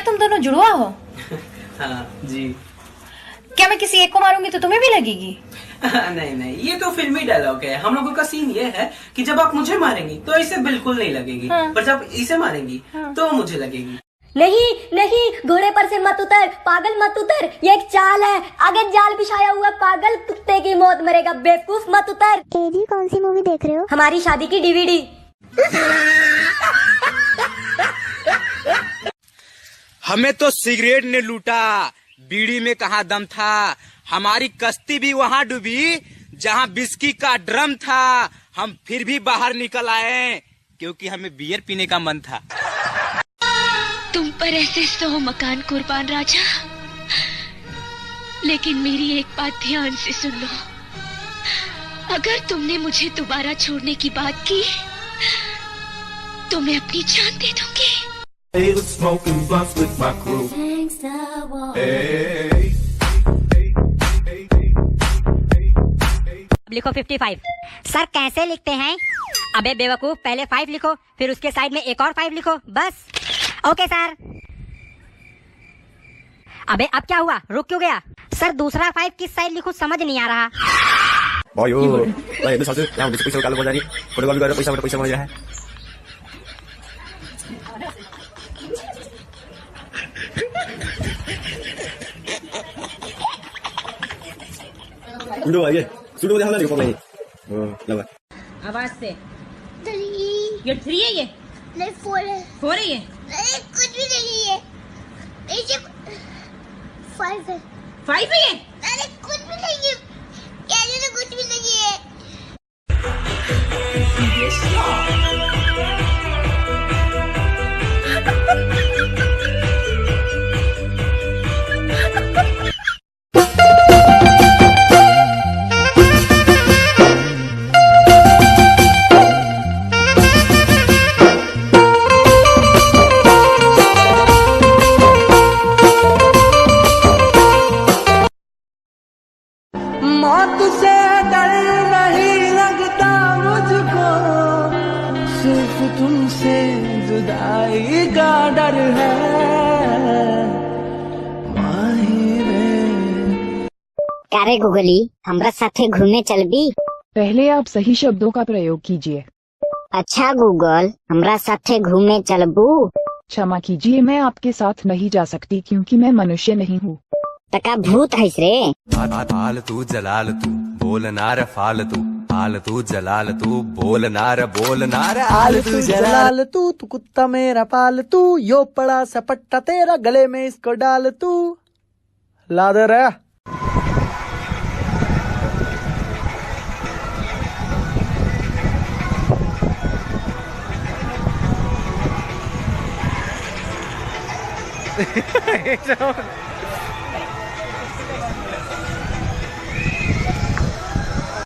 तुम दोनों जुड़वा हो? हाँ जी। क्या मैं किसी एक को मारूंगी तो तुम्हें भी लगेगी? नहीं नहीं, ये तो फिल्मी डायलॉग है। हम लोगों का सीन ये है कि जब आप मुझे मारेंगी तो इसे बिल्कुल नहीं लगेगी, हाँ। पर जब इसे मारेंगी तो मुझे लगेगी। नहीं नहीं, घोड़े पर से मत उतर, पागल मत उतर, ये एक चाल है, आगे जाल बिछाया हुआ, पागल कुत्ते की मौत मरेगा, बेवकूफ मत उतर। जी कौन सी मूवी देख रहे हो? हमारी शादी की डीवीडी। हमें तो सिगरेट ने लूटा, बीड़ी में कहाँ दम था। हमारी कश्ती भी वहाँ डूबी जहाँ बिस्की का ड्रम था। हम फिर भी बाहर निकल आए क्योंकि हमें बियर पीने का मन था। तुम पर ऐसे 100 मकान कुर्बान राजा, लेकिन मेरी एक बात ध्यान से सुन लो। अगर तुमने मुझे दोबारा छोड़ने की बात की तो मैं अपनी जान दे दूंगी। लिखो 55। सर कैसे लिखते हैं? अबे बेवकूफ, पहले 5 लिखो, फिर उसके साइड में एक और 5 लिखो, बस। Okay sir. अबे अब क्या हुआ, रुक क्यों गया? सर दूसरा 5 किस साइड लिखूं समझ नहीं आ रहा। आवाज से। 3 ये 3 है, ये नहीं 4 है। 4 है, ये नहीं कुछ भी नहीं है, ये 5 है। 5 है, ये अरे कुछ भी नहीं है, कहने तो कुछ भी नहीं है। मौत से डर नहीं लगता मुझको, सिर्फ तुमसे जुदाई का डर है माहिरे। अरे गुगली, हमरा साथे घूमे चलबी? पहले आप सही शब्दों का प्रयोग कीजिए। अच्छा गूगल, हमरा साथे घूमे चलबू? क्षमा कीजिए, मैं आपके साथ नहीं जा सकती क्योंकि मैं मनुष्य नहीं हूँ। तका भूत है रे। फालतू जलाल तू बोल नार फालतू, फालतू जलाल तू बोल नार आलतू जलाल तू कुत्ता मेरा पालतू, यो पड़ा सपट्टा तेरा गले में इसको डाल तू। ला दे रे।